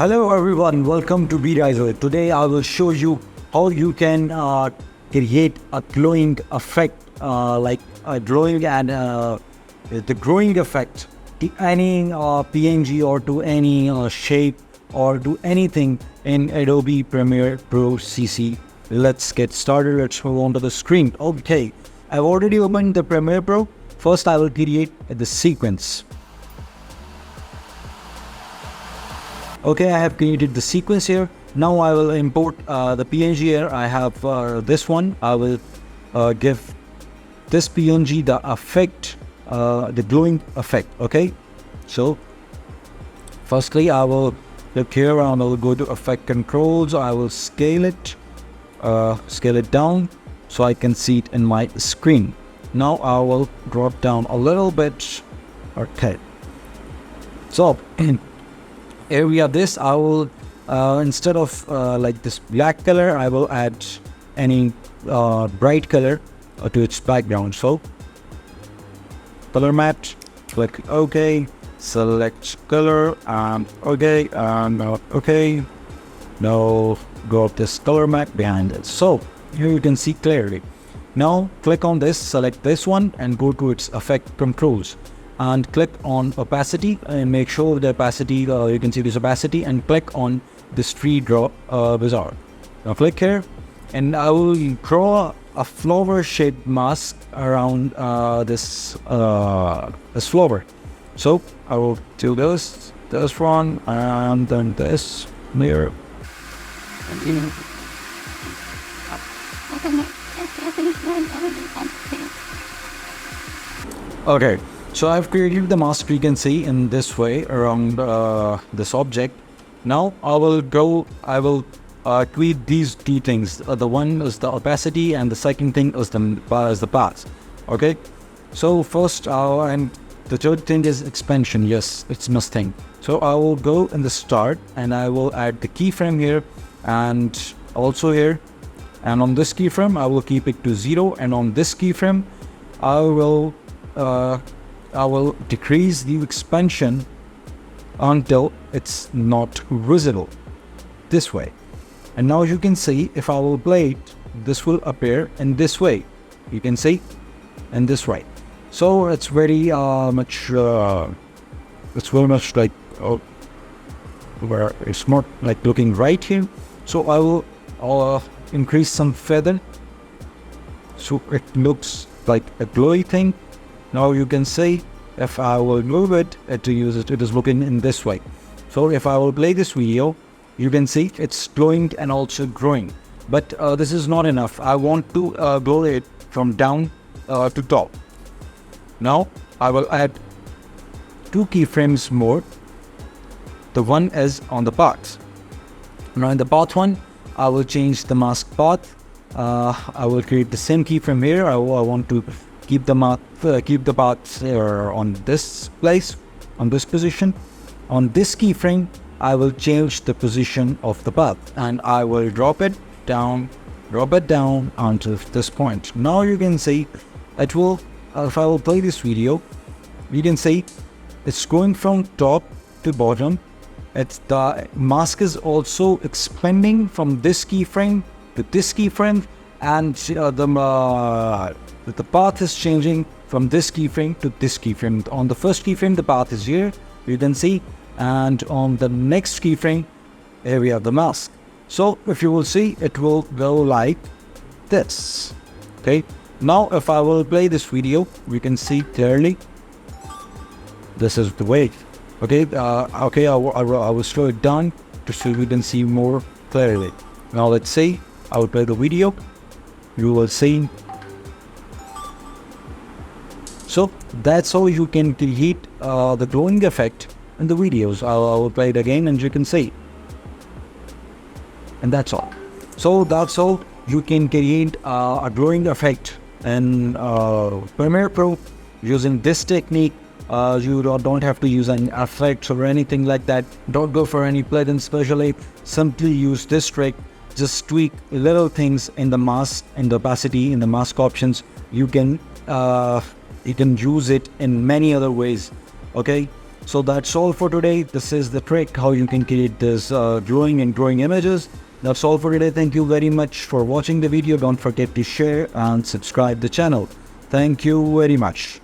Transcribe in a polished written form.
Hello everyone, welcome to Ryzel. Today I will show you how you can create a glowing effect, like a glowing and the glowing effect to any PNG or to any shape or to anything in Adobe Premiere Pro CC. Let's get started. Let's move on to the screen. Okay, I've already opened the Premiere Pro. First I will create the sequence. Okay, I have created the sequence here. Now I will import the PNG here. I have this one. I will give this PNG the effect, the glowing effect. Okay, so firstly I will click here and I will go to effect controls. I will scale it down so I can see it in my screen. Now I will drop down a little bit. Okay, so here we have this. I will instead of like this black color, I will add any bright color to its background. So color matte, click OK, select color and OK, and OK. Now go up this color matte behind it. So here you can see clearly. Now click on this, select this one and go to its effect controls and click on opacity and make sure the opacity, you can see this opacity, and click on this tree draw wizard. Now click here and I will draw a flower shaped mask around this flower. So I will do this one and then this mirror. Okay, so I've created the mask, you can see, in this way around this object. Now I will tweak these two things. The one is the opacity and the second thing is the path. Okay, so first and the third thing is expansion. Yes, it's must thing. So I will go in the start and I will add the keyframe here and also here, and on this keyframe I will keep it to 0, and on this keyframe I will decrease the expansion until it's not visible, this way. And now you can see if I will play it, this will appear in this way, you can see, in this way. So it's very much like where it's not like looking right here. So I will increase some feather so it looks like a glowy thing. Now you can see if I will move it to use it, it is looking in this way. So if I will play this video, you can see it's glowing and also growing. But this is not enough. I want to glow it from down to top. Now I will add 2 keyframes more. The one is on the path. Now in the path one, I will change the mask path. I will create the same keyframe here. I want to keep the path here on this place, on this position. On this keyframe, I will change the position of the path and I will drop it down onto this point. Now you can see it will, if I will play this video, you can see it's going from top to bottom. The mask is also expanding from this keyframe to this keyframe, and the path is changing from this keyframe to this keyframe. On the first keyframe, the path is here, you can see, and on the next keyframe, here we have the mask. So if you will see, it will go like this. Okay. Now if I will play this video, we can see clearly. This is the way. Okay. Okay. I will slow it down so we can see more clearly. Now let's see. I will play the video. You will see. So that's how you can create the glowing effect in the videos. I will play it again and you can see. And that's all. So that's how you can create a glowing effect in Premiere Pro using this technique. You don't have to use any effects or anything like that. Don't go for any plugins specially. Simply use this trick. Just tweak little things in the mask, in the opacity, in the mask options. You can use it in many other ways. Okay, So that's all for today. This is the trick how you can create this glowing and growing images. That's all for today. Thank you very much for watching the video. Don't forget to share and subscribe the channel. Thank you very much.